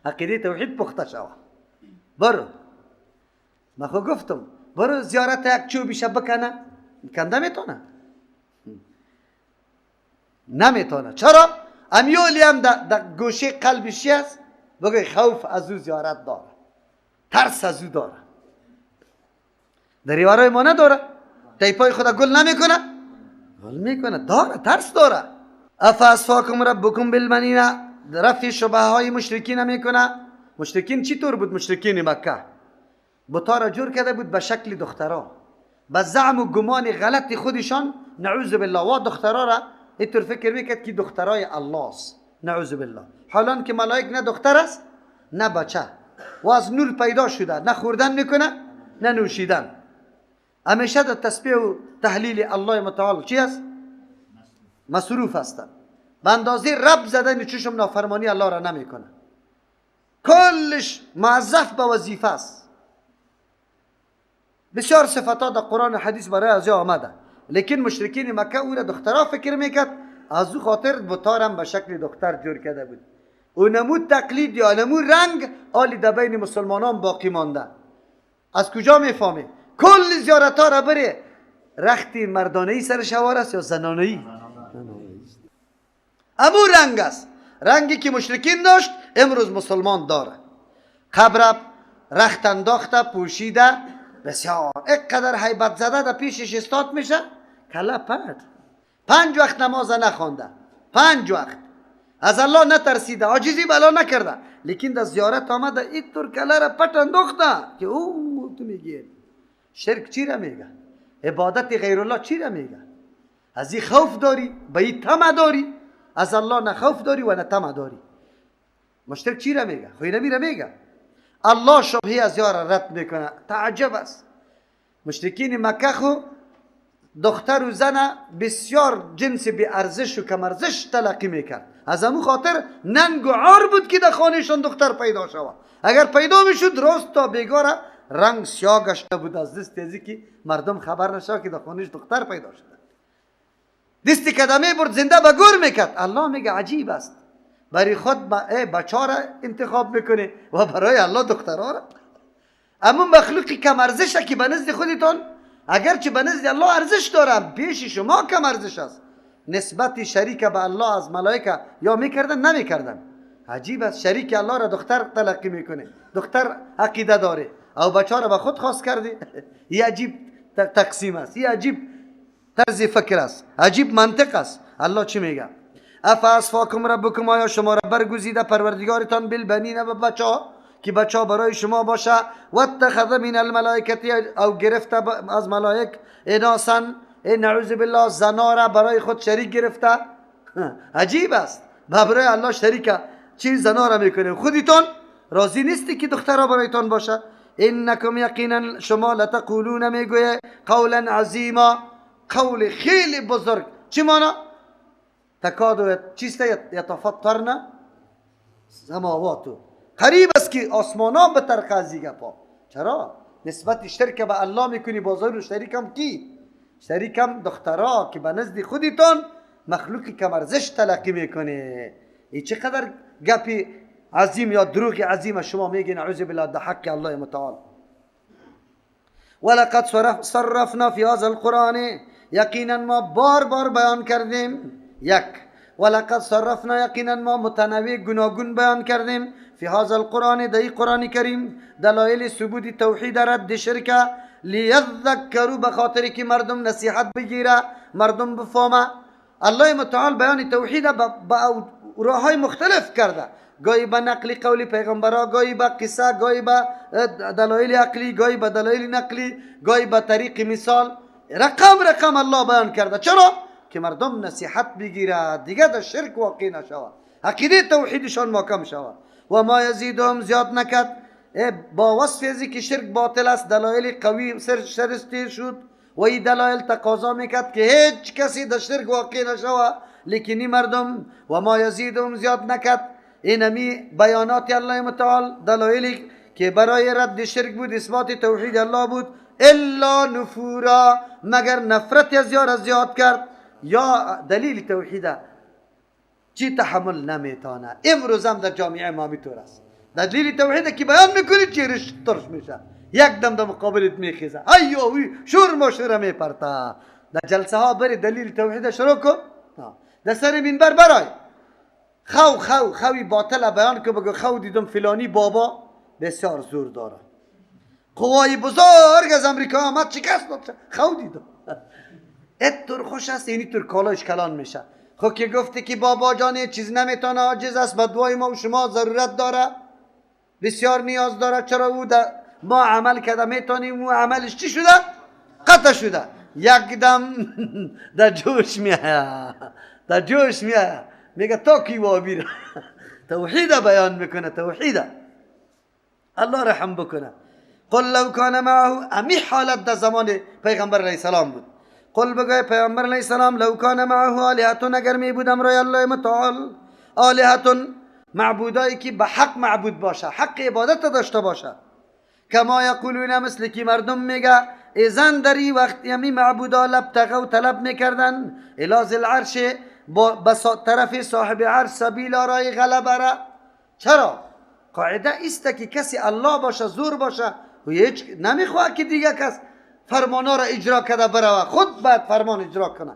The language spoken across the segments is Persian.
عقیده توحید پخته شود. برو، من خود گفتم برو زیارت یک چوبیشه بکنه، کنده میتونه؟ نمیتونه. چرا؟ امیولی هم در گوشه قلبشی است، بگوی خوف از او زیارت داره، ترس از او داره. در ریوارای ما نداره؟ تیپای خدا گل نمیکنه؟ گل میکنه، داره، ترس داره. افاسفاکم ربکم بالبنین، رفع شبه های مشرکین میکنه. مشرکین چی طور بود؟ مشرکین مکه بتا را جور کرده بود به شکل دخترها، به زعم و گمان غلط خودشان، نعوذ بالله، و دخترها را اینطور فکر میکرد که دخترای الله است، نعوذ بالله. حالان که ملائک نه دختر است نه بچه، و از نور پیدا شده، نه خوردن میکنه نه نوشیدن، همیشه در تسبیح و تحلیل الله متعال چی است؟ مصروف هستند. به اندازه رب زدن چشم نافرمانی الله را نمیکنه، کلش موظف به وظیفه است. بسیار صفات در قرآن و حدیث برای از آمده، لیکن مشرکین مکه او را دخترها فکر میکرد، از او خاطر بطارم به شکل دختر جور کرده بود. او نمود تقلید یا نمود رنگ آلی در بین مسلمانان باقی مانده. از کجا میفهمی؟ کل زیارت ها را بره، رختی مردانهی سر شوار است یا زنانهی؟ امو رنگ است، رنگی که مشرکین داشت امروز مسلمان داره. قبر رخت انداخته پوشیده، بسیار اینقدر حیبت زده در پیشش استاد میشه، کله پرد. 5 وقت نماز نخوانده، 5 وقت از الله نترسیده، عاجزی بلا نکرده، لیکن در زیارت آمده اینطور کله را پت انداخته که او تو میگی شرک چی را میگه؟ عبادت غیر الله چی را میگه؟ از این خوف داری، به این طمع داری، از الله نه خوف داری و نه طمع داری. مشرک چی را میگه؟ خوی نمی را میگه. الله شبهه از یار رد میکنه. تعجب است. مشرکین مکه خو دختر و زن بسیار جنس بی ارزش و کم ارزش تلقی میکرد، از همون خاطر ننگ و عار بود که در خانهشان دختر پیدا شود. اگر پیدا میشد راست تا بیگاره رنگ سیاه گشته بود از دست تیزی که مردم خبر نشد که در خانهش دختر پیدا شده. دستی کدمه برد زنده به گور میکرد. الله میگه عجیب است، برای خود بچه را انتخاب میکنه و برای الله دخترها را. اما مخلوقی کم ارزشه که به نزد خودتان اگرچه به نزد الله ارزش داره، پیش شما کم ارزش است. نسبت شریک به الله از ملائکه یا میکردن نمیکردن. عجیب است، شریک الله را دختر تلقی میکنه، دختر عقیده داره او بچه را به خود خاص کرده. این عجیب تقسیم است، این عجیب طرز فکر است، عجیب منطق است. الله چی میگه؟ افاسفاکم ربکم، آیا شما را برگزیده پروردگارتان بالبنین به بچه ها که بچه ها برای شما باشه، و اتخذ من الملائکتی، او گرفته از ملائک، اناسا نعوذ بالله زنا را برای خود شریک گرفته. عجیب است، برای الله شریک چی زنا را میکنه؟ خودتان راضی نیستی که دخترها برایتان باشه؟ انکم یقینا شما لتقولون میگویه قولا عظیما، قول خیلی بزرگ. چی مانا؟ تکادو چیست یتفطرن سماواتو، قریب است که آسمانا به ترقازی گپا. چرا؟ نسبت شرک به الله میکنی، بازار شریکم کی؟ شریکم دخترها که به نزد خودتان مخلوقی کم ارزش تلقی میکنه. این چقدر گپی عظیم یا دروغ عظیم شما میگین نعوذ بالله در حق الله متعال. ولقد صرفنا فی هذا القرآن، یقینا ما بار بار بیان کردیم. ولقد صرفنا، یقینا ما متنوع گوناگون بیان کردیم. فی هذا القرآن، در قرآن کریم، دلایل ثبوت توحید رد شرک، لیذکروا، بخاطر که مردم نصیحت بگیره، مردم بفهمه. الله متعال بیان توحید با راههای مختلف کرده، گاهی به نقلی قولی پیغمبرها، گاهی به قصه، گاهی به دلایل عقلی، گاهی به دلایل نقلی، گاهی به طریق مثال. رقم الله بیان کرده. چرا؟ که مردم نصیحت بگیره، دیگه در شرک واقع نشود، عقیده توحیدشان محکم شود. و ما یزیدهم، زیاد نکرد با وصف ازی که شرک باطل است، دلایل قوی سرستیر شد و این دلایل تقاضا میکرد که هیچ کسی در شرک واقع نشود، لیکنی مردم و ما یزیدهم، زیاد نکرد اینمی بیانات الله متعال، دلایلی که برای رد شرک بود، اثبات توحید الله بود، الا نفورا، مگر نفرت از یار زیاد کرد یا دلیل توحید چی تحمل نمیتونه. امروز هم در جامعه ما میطور است، دلیل توحید که بیان میکنی چهرش ترش میشه، یک دم در مقابلت میخیزه، ایوه شور مشوره میپرته. در جلسه ها بری دلیل توحید شروع کن، در سر منبر برای خوی باطل بیان که بگو خو دیدم فلانی بابا بسیار زور داره، قوای بزرگ از امریکا آمد شکست داد، خو دیدم. اتر خوش است، اینی طور کالاش کلان میشه. خب که گفته که بابا جان چیز نمیتونه، عاجز است، به دعای ما و شما ضرورت داره، بسیار نیاز داره. چرا او ما عمل کرده میتونیم، او عملش چی شده؟ قطع شده. یک دم در جوش میاد، در جوش میاد، میگه تا کی وابیره. توحید بیان میکنه، توحید. الله رحم بکنه. قل لو کان معه، امی حالت در زمان پیغمبر علیه السلام بود. قل بگوی پیغمبر علیه السلام لو کان معه آلهتون، اگر می بود امرای الله متعال آلهتون، معبودایی که به حق معبود باشه، حق عبادت داشته باشه. کما یقولون، مثل که مردم میگه ایزن دری وقت یمی معبودا لبتغوا طلب میکردن الی ذی العرش، با طرف صاحب عرش، سبیلا رای غلبه را. چرا؟ قاعده است که کسی الله باشه، زور باشه و هیچ نمیخواد که دیگه کس فرمانا را اجرا کرده بروه، خود باید فرمان اجرا کنه.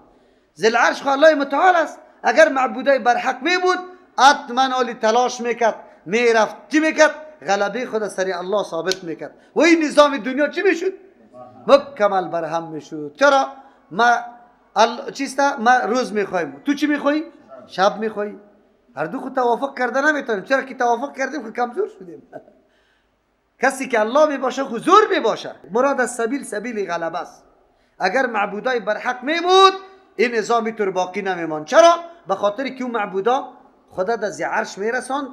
ذی العرش خود الله متعال است. اگر معبودای برحق می بود حتما علی تلاش میکرد، میرفت چی میکرد؟ غلبه خود سری الله ثابت میکرد و این نظام دنیا چی میشد؟ مکمل برهم میشد. چرا؟ ما ما روز میخوایم، تو چی میخوایی؟ شب میخوایی. هر دو خود توافق کرده نمیتونیم. چرا که توافق کردیم خود کمزور شدیم. کسی که الله میباشه حضور میباشه. مراد از سبیل غلبه است. اگر معبودای برحق میبود این نظامی طور باقی نمیمان. چرا؟ به خاطر که اون معبودا خدا در ذی عرش میرساند،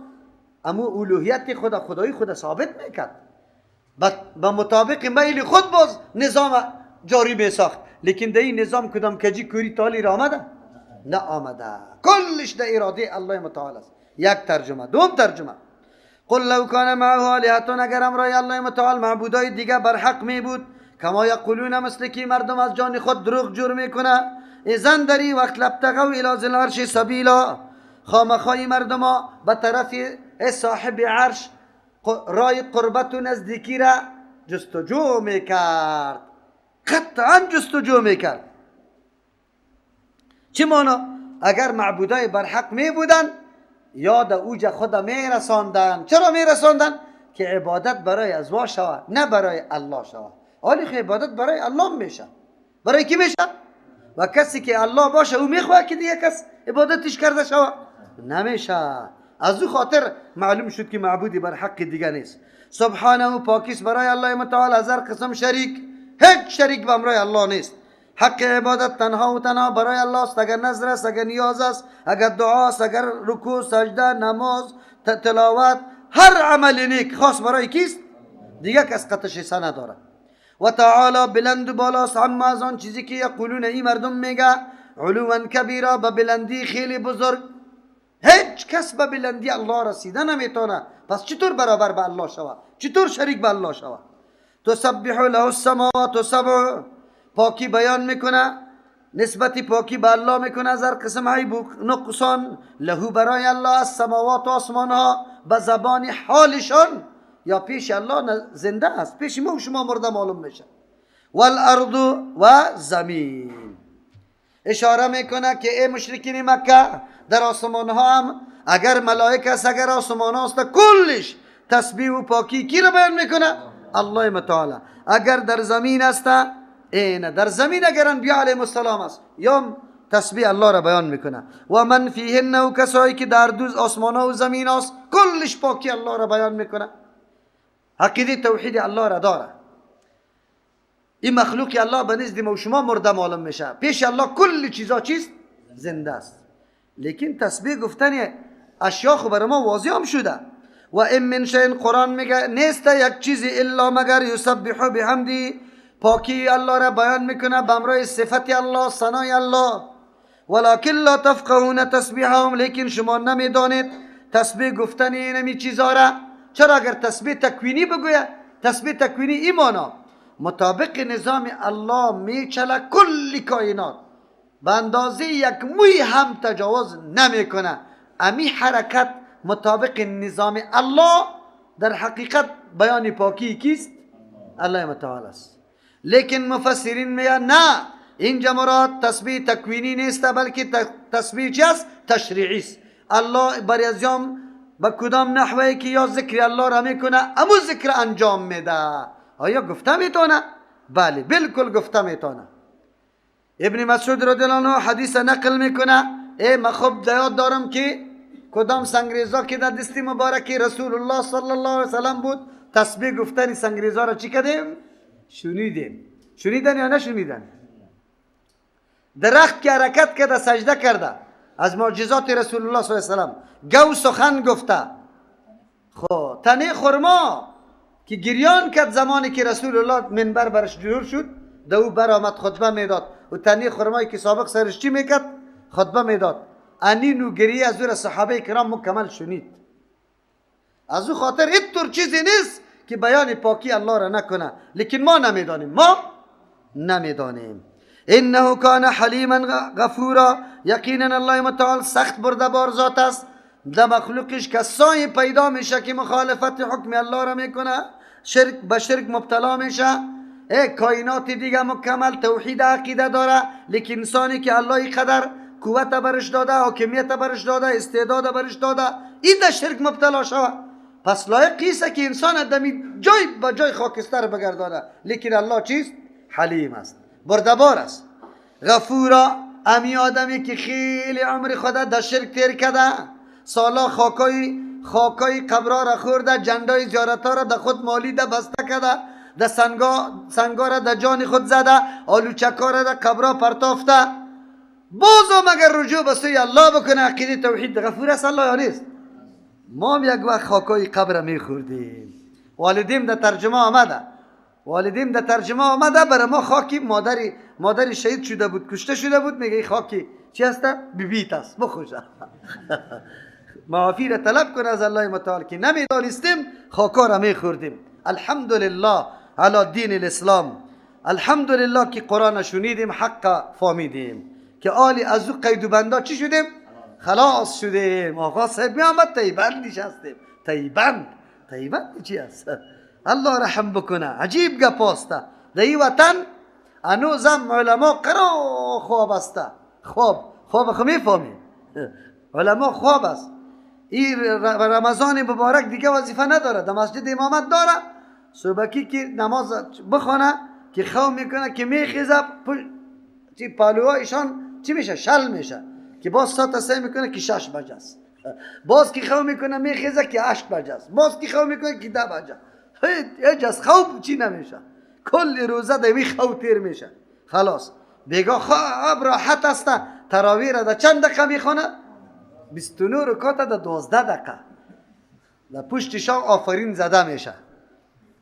اما اولوهیت خدا، خدایی خدا ثابت میکرد، به مطابق میل خود باز نظام جاری میساخت. لیکن در این نظام کدام کجی کوری تالی را آمده؟ نه آمده. کلش در اراده الله متعال است. یک ترجمه. دوم ترجمه، قل لو کان معه آلهتون، اگر امرای الله متعال معبودای دیگه برحق می بود، کما یقولون، مثل که مردم از جان خود دروغ جور میکنه، اذن دری وقت لبتغوا الی ذی العرش سبیلا، خامخای مردم به طرف صاحب عرش رای قربت و نزدیکی را جستجو میکرد. قطعا جستجو میکرد. چه مانا؟ اگر معبودای برحق می بودن یاد اوج خود میرساندن. چرا میرساندن؟ که عبادت برای ازوا شود، نه برای الله شود. حالی که عبادت برای الله میشه. برای کی میشه؟ و کسی که الله باشه او میخواد که دیگه کس عبادتش کرده شود؟ نمیشه. از او خاطر معلوم شد که معبودی بر حق دیگه نیست. سبحانه و پاکیست برای الله متعال از هر قسم شریک. هیچ شریک به امرای الله نیست. حق عبادت تنها و تنها برای الله است. اگر نظر است، اگر نیاز است، اگر دعا است، اگر رکوع، سجده، نماز، تلاوت، هر عمل نیک خاص برای کیست؟ دیگه کس قطعش حصه نداره. و تعالی بلند و بالاست عما از آن چیزی که یقولون این مردم میگه، علوا کبیرا، به بلندی خیلی بزرگ. هیچ کس به بلندی الله رسیده نمیتونه. پس چطور برابر به الله شود؟ چطور شریک به الله شود؟ تسبح له السماوات سبع، پاکی بیان میکنه، نسبتی پاکی به الله میکنه از هر قسم عیب و نقصان. له برای الله السماوات و آسمان ها به زبان حالشان، یا پیش الله زنده است، پیش ما و شما مرده معلوم میشه. والارض و زمین. اشاره میکنه که ای مشرکین مکه، در آسمان ها هم اگر ملائکه است، اگر آسمان ها است، کلش تسبیح و پاکی کی رو بیان میکنه؟ الله متعال. اگر در زمین است، این در زمین اگر انبیاء علیهم السلام است، یا تسبیح الله را بیان میکنه. و من فیهن، و کسایی که در دو آسمان ها و زمین است، کلش پاکی الله را بیان میکنه. عقیده توحید الله را داره. این مخلوق الله به نزد ما و شما مرده معلوم میشه، پیش الله کل چیزا چیست؟ زنده است. لیکن تسبیح گفتن اشیا خو بر ما واضح هم شده. و ام من شیء، قرآن میگه نیست یک چیزی الا مگر یسبح بحمدی، پاکی الله را بیان میکنه به امرای صفت الله، ثنای الله. ولکن لا تفقهون تسبیحهم، لیکن شما نمیدانید تسبیح گفتن اینمی چیزا را. چرا؟ اگر تسبیح تکوینی بگوید، تسبیح تکوینی ایمانا مطابق نظام الله میچله، کل کائنات به اندازه یک موی هم تجاوز نمیکنه. امی حرکت مطابق نظام الله در حقیقت بیان پاکی کیست؟ الله متعال است. لیکن مفسرین میگن نه، اینجا مراد تسبیح تکوینی نیست بلکه تسبیح چی است؟ تشریعی است. الله بر ازیام با کدام نحوه که یا ذکر الله را میکنه امو ذکر انجام میده. آیا گفته میتونه؟ بله بالکل گفته میتونه. ابن مسعود رضی الله عنه حدیث نقل میکنه من خوب یاد دارم که کدام سنگریزا که در دستی مبارکی رسول الله صلی الله علیه وسلم بود، تسبیح گفتن سنگریزا را چی کردیم؟ شنیدیم. شنیدن یا نشنیدن؟ درخت که حرکت کرده سجده کرده، از معجزات رسول الله صلی الله علیه وسلم. گو سخن گفته. خب تنه خرما که گریان کرد زمانی که رسول الله منبر برش جور شد، دو برآمد خطبه میداد و تنه خرمایی که سابق سرش چی میکرد؟ خطبه میداد. انین و گریه از او صحابه کرام مکمل شنید. از او خاطر اینطور چیزی نیست که بیان پاکی الله را نکنه، لیکن ما نمیدانیم. انه کان حلیما غفورا، یقینا الله متعال سخت بردبار ذات است. در مخلوقش کسایی پیدا میشه که مخالفت حکم الله را میکنه، به شرک مبتلا میشه. کائنات دیگه مکمل توحید عقیده داره، لیکن انسانی که الله قدر قوت برش داده، حاکمیت برش داده، استعداد برش داده، این در شرک مبتلا شود. پس لایق است که انسان دمی جای به جای خاکستر بگردانه، لیکن الله چیست؟ حلیم است، بردبار است. غفورا، امی آدمی که خیلی عمر خود در شرک تیر کرده، سالا خاکای قبرا را خورده، جندای زیارتا را در خود مالیده بسته کرده، در سنگا را در جان خود زده، آلوچکا را در قبرا پرتافته، بازم اگر رجوع به سوی الله بکنه، عقیده توحید، غفور است الله یا نیست؟ ما هم یک وقت خاکای قبر میخوردیم. والدیم در ترجمه آمده برای ما خاکی مادری شهید شده بود، کشته شده بود، میگه خاکی چی هست؟ بیبیت است، بخوشه. معافی را طلب کنه از الله متعال که نمیدانستیم خاکا را میخوردیم. الحمدلله علی دین الاسلام، الحمدلله که قرآن شنیدیم، حق فهمیدیم که آلی از او قید و بندا چی شدیم؟ خلاص شدیم. آقا صاحب می آمد تیبند نشستیم. تیبند چی است؟ الله رحم بکنه. عجیب گپاسته. در این وطن هنوزم علما قرا خواب است. خواب میفهمی؟ علما خواب است. این رمضان مبارک دیگه وظیفه نداره، در مسجد امامت داره، صبحی که نماز بخونه که خواب میکنه که میخیزه چی پالوها ایشان چی میشه؟ شل میشه که باز ساعت سه میکنه که 6 بجه است، باز که خواب میکنه میخیزه که 8 بجه است، باز که خواب میکنه که 10 بجه. هیچ از خواب چی نمیشه، کل روزه دوی خواب تیر میشه. خلاص دیگه خواب راحت است. تراویح را در چند دقیقه میخونه؟ 29 رکعت در 12 دقیقه. در پشت شام آفرین زده میشه.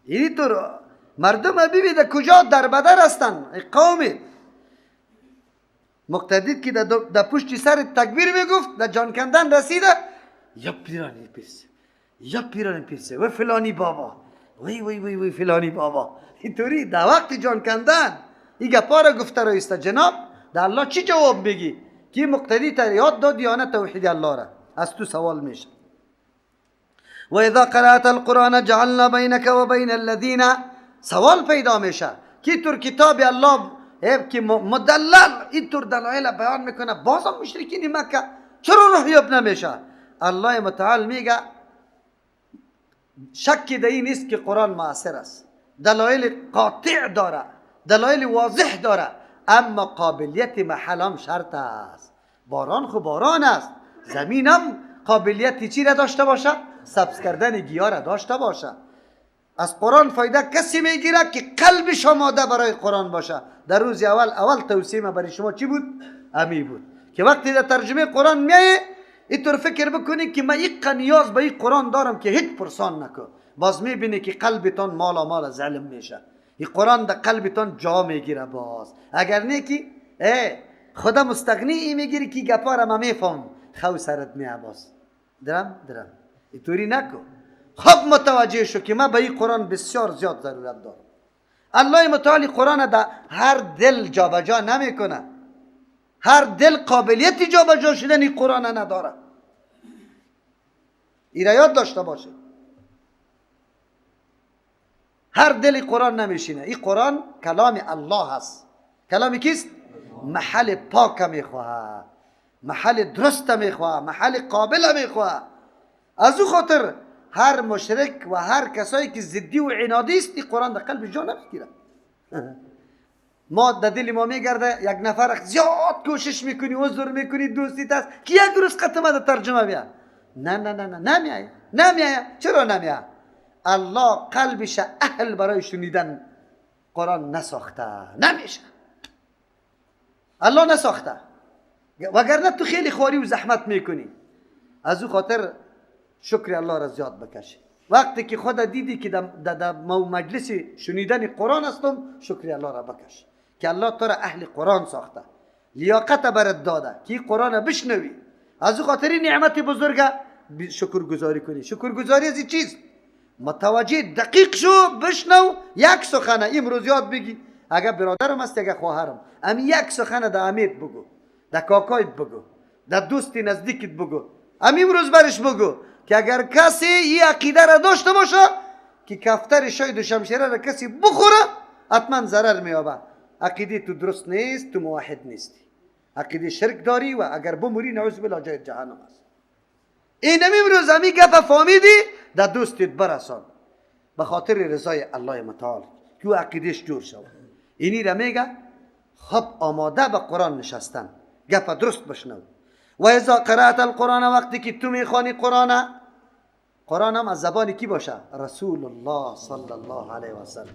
اینی طور مردم ببینید کجا در بدر هستن. قومی مقتدید که در پشت سر تکبیر میگفت، در جان کندن رسیده، یا پیرانی پیرسه و فلانی بابا، وی فلانی بابا. اینطوری در وقت جان کندن این گپا را گفته رایست. جناب در الله چی جواب میگی که مقتدی تر یاد داد یا نه توحید الله را؟ از تو سوال میشه. و اذا قرأت القرآن جعلنا بینک و بین الذین، سوال پیدا میشه که طور کتاب الله که مدلل اینطور دلایل بیان میکنه، بازم مشرکین مکه چرا راهیاب نمیشه؟ الله متعال میگه شکی در این نیست که قرآن معاصر است، دلایل قاطع داره، دلایل واضح داره، اما قابلیت محل هم شرط است. باران خو باران است، زمین هم قابلیت چی را داشته باشه؟ سبز کردن گیاه را داشته باشه. از قرآن فایده کسی میگیره که قلبش آماده برای قرآن باشه. در روز اول توصیه برای شما چی بود؟ امی بود که وقتی در ترجمه قرآن میایه اینطور فکر بکنی که من یک نیاز به این قرآن دارم که هیچ پرسان نکن، باز میبینی که قلبتان مال از علم میشه. این قرآن در قلبتان جا میگیره. باز اگر نه که خدا مستغنی میگیری که گپا را من میفهم، خو سرت میه. باز درم اینطوری نکن. خب متوجه شو که من به این قرآن بسیار زیاد ضرورت دارم. الله متعال قرآن در هر دل جابجا نمیکنه. هر دل قابلیت جابجا شدن این قرآن نداره. این را یاد داشته باشه. هر دلی قرآن نمیشینه. این قرآن کلام الله هست. کلامی کیست؟ محل پاک میخواه، محل درست میخواه، محل قابل میخواه. از او خاطر هر مشرک و هر کسایی که ضدی و عنادی است، این قرآن در قلب جا نمیگیره. ما در دل ما میگرده یک نفر زیاد کوشش میکنی، عذر میکنی، دوستیت است که یک روز ختمه در ترجمه بیا. نه نه نه نه نمیایه. چرا نمیایه؟ الله قلبش اهل برای شنیدن قرآن نساخته، نمیشه. الله نساخته، وگرنه تو خیلی خواری و زحمت میکنی. از او خاطر شکر الله را زیاد بکش. وقتی که خود دیدی که در مجلس شنیدن قرآن هستم، شکر الله را بکش که الله تو را اهل قرآن ساخته، لیاقت برات داده که قرآن بشنوی. از او خاطر نعمت بزرگه شکرگزاری کنی. شکرگزاری از این چیز متوجه دقیق شو، بشنو یک سخنه امروز یاد بگی. اگر برادرم است، اگر خواهرم، یک سخنه در امیت بگو، در کاکایت بگو، در دوستی نزدیکت بگو، امروز برش بگو که اگر کسی این عقیده را داشته باشه که کفتر شاید و شمشیره را کسی بخوره، حتما ضرر میابه. عقیده تو درست نیست، تو موحد نیستی، عقیده شرک داری و اگر بموری نعوذ بالله جای جهنم است. این امروز همی گپ فهمیدی، در دوستت برسان به خاطر رضای الله متعال که عقیدش جور شود. اینی را میگه خب آماده به قرآن نشستن، گپ درست بشنو. و اذا قرأت القرآن، وقتی که تو میخوانی قرآن هم از زبان کی باشه؟ رسول الله صلی الله علیه و سلم.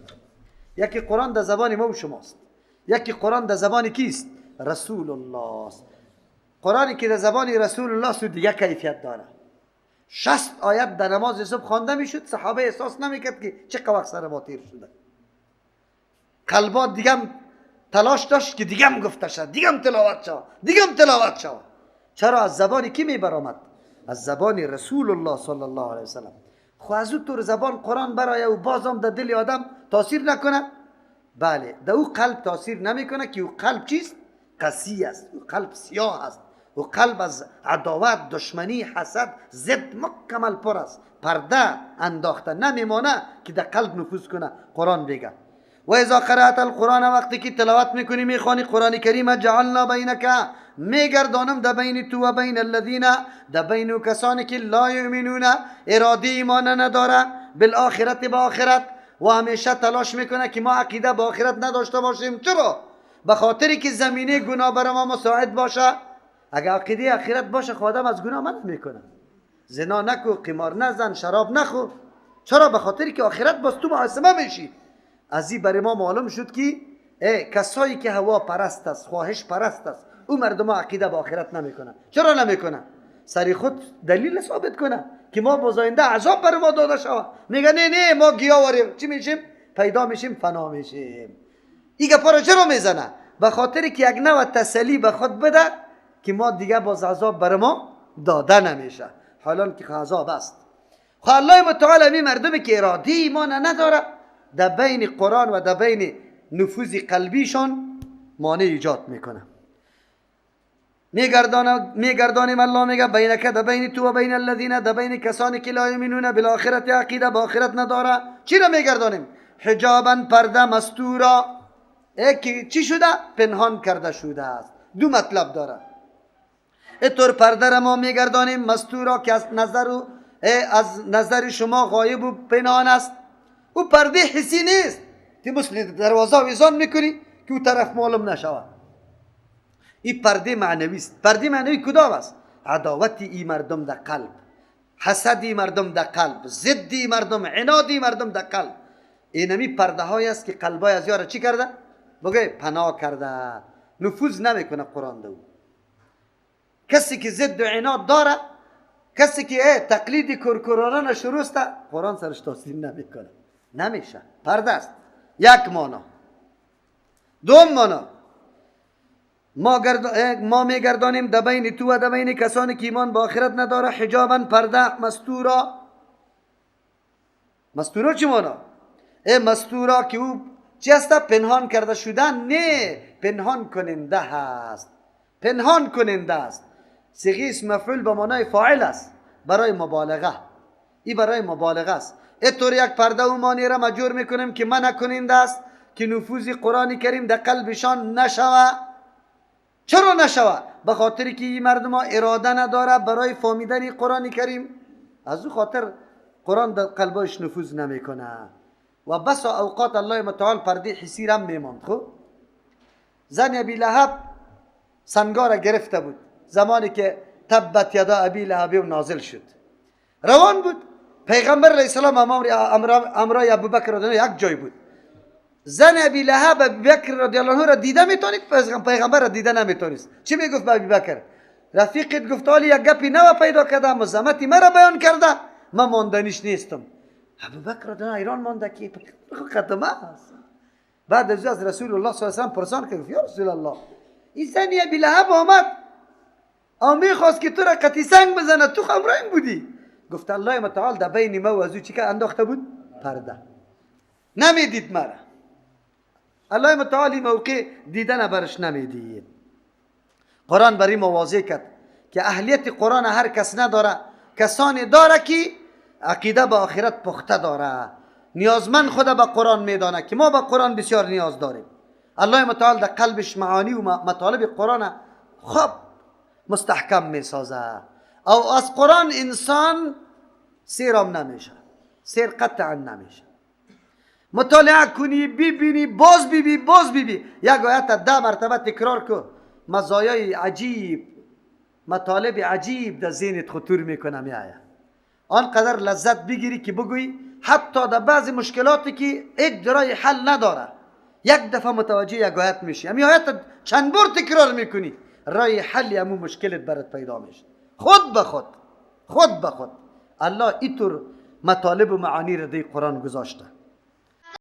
یکی قرآن در زبان ما و شماست، یکی قرآن در زبان کیست؟ رسول الله است. قرآنی که در زبان رسول الله است دیگه کیفیت داره. 60 آیت در نماز صبح خوانده میشد، صحابه احساس نمیکرد که چه وقت سر ما تیر شده. قلبات دیگه تلاش داشت که دیگه گفته شد، دیگه تلاوت شد. چرا؟ از زبان کی میبرامد؟ از زبان رسول الله صلی الله علیه وسلم. خو از اون طور زبان قرآن برای و بازم در دل آدم تاثیر نکنه؟ بله، در او قلب تاثیر نمیکنه که او قلب چیست؟ قسی است، او قلب سیاه است، او قلب از عداوت، دشمنی، حسد، ضد مکمل پر است. پرده انداخته نمیمانه که در قلب نفوذ کنه. قرآن بگه و اذا قرأت القرآن، وقتی که تلاوت میکنی میخوانی قرآن کریم، جعلنا بینک، میگردانم در بین تو و بین الذین، در بین کسانی که لا یؤمنون، اراده ایمان نداره، بالآخرت، با آخرت، و همیشه تلاش میکنه که ما عقیده با آخرت نداشته باشیم. چرا؟ به خاطری که زمینه گناه بر ما مساعد باشه. اگر عقیده آخرت باشه خودم از گناه من میکنه. زنا نکو، قمار نزن، شراب نخور. چرا؟ به خاطری که آخرت باز تو محاسبه میشی. از این برای ما معلوم شد که کسایی که هوا پرست است، خواهش پرست است، او مردم عقیده با آخرت نمیکنه. چرا نمیکنه؟ سری خود دلیل ثابت کنه که ما بزاینده عذاب بر ما داده شود. میگه نه ما گیاوریم، چی میشیم؟ پیدا میشیم، فنا میشیم. این گپا را چرا میزنه؟ به خاطری که یک نوع تسلی به خود بده که ما دیگه باز عذاب بر ما داده نمیشه، حالا که عذاب است. خب الله متعال می مردمی که اراده ایمان نداره، در بین قرآن و در بین نفوذ قلبیشان مانع ایجاد میکنه. میگردانیم الله میگه بینک، در بین تو و بین الذین، در بین کسانی که لا یؤمنون بالآخرت، عقیده با آخرت نداره. چی را میگردانیم؟ حجابا، پرده، مستورا. چی شده؟ پنهان کرده شده است. دو مطلب داره. اینطور پرده را ما میگردانیم، مستورا که از نظر شما غایب و پنهان است. او پرده حسی نیست که مثل دروازه ویزان میکنی که او طرف معلوم نشود. این پرده معنوی است. پرده معنوی کدام است؟ عداوتی ای مردم در قلب، حسدی مردم در قلب، ضدی مردم، عنادی مردم در قلب. اینمی پرده های است که قلبای از یارا چی کرده؟ بگه پناه کرده، نفوذ نمیکنه قرآن دو. کسی که ضد و عناد داره، کسی که تقلید کرکرانه شروع است، قرآن سرش تاثیر نمیکنه، نمیشه. پرده است. یک مانا. دوم مانا، ما میگردانیم در بین تو و در بین کسانی که ایمان با آخرت نداره، حجابا، پرده، مستورا. مستورا چی مانا؟ مستورا که او چی هسته؟ پنهان کرده شدن؟ نه، پنهان کننده هست. پنهان کننده است. صیغه اسم مفعول به معنای فاعل است برای مبالغه. این برای مبالغه است. اینطور یک پرده و مانی را مجور میکنیم که منع کننده است که نفوذ قرآن کریم در قلبشان نشوه. چرا نشوه؟ به خاطر که این مردم ها اراده نداره برای فهمیدن قرآن کریم، از او خاطر قرآن در قلبش نفوذ نمیکنه. و بس اوقات الله متعال پرده حسی را میماند. خب زن ابی لهب سنگار گرفته بود زمانی که تبت یدا ابی لهب نازل شد، روان بود. پیغمبر علیه السلام امرای ابوبکر رضی الله عنه یک جای بود. زن ابی لهب ابوبکر رضی الله عنه را دیده میتونید، پیغمبر را دیده نمیتونست. چی میگفت به ابوبکر؟ رفیقت گفت حالی یک گپی نو پیدا کرده، مزاحمتی مرا بیان کرده، من ماندنیش نیستم. ابوبکر رضی الله عنه ایران مانده که قدمه است. بعد از رسول الله صلی الله علیه و آله پرسان کرد یا رسول الله این زن ابی لهب آمد او میخواست که تو را قطی سنگ بزنه، تو خمرین بودی. گفت الله متعال در بین ما و ازو چی که انداخته بود؟ پرده. نمیدید مرا. الله متعال این موقع دیدن برش نمیدید. قرآن بر این مواضع کرد که اهلیت قرآن هر کس نداره، کسانی داره که عقیده به آخرت پخته داره، نیازمند خود به قرآن میدانه که ما به قرآن بسیار نیاز داریم. الله متعال در قلبش معانی و مطالب قرآن خوب مستحکم میسازه. او از قرآن انسان سیرم نمیشه، سیر قطعا نمیشه. مطالعه کنی، ببینی، باز ببی، یک آیت 10 مرتبه تکرار کن، مزایای عجیب، مطالب عجیب در ذهنت خطور میکنه میآید. آنقدر لذت بگیری که بگویی حتی در بعض مشکلاتی که هیچ راه حل نداره، یک دفعه متوجه یک آیت میشی، همین آیت چند بار تکرار میکنی، راه حل همون مشکلت برات پیدا میشه. خود به خود الله اینطور مطالب و معانی را در قرآن گذاشته.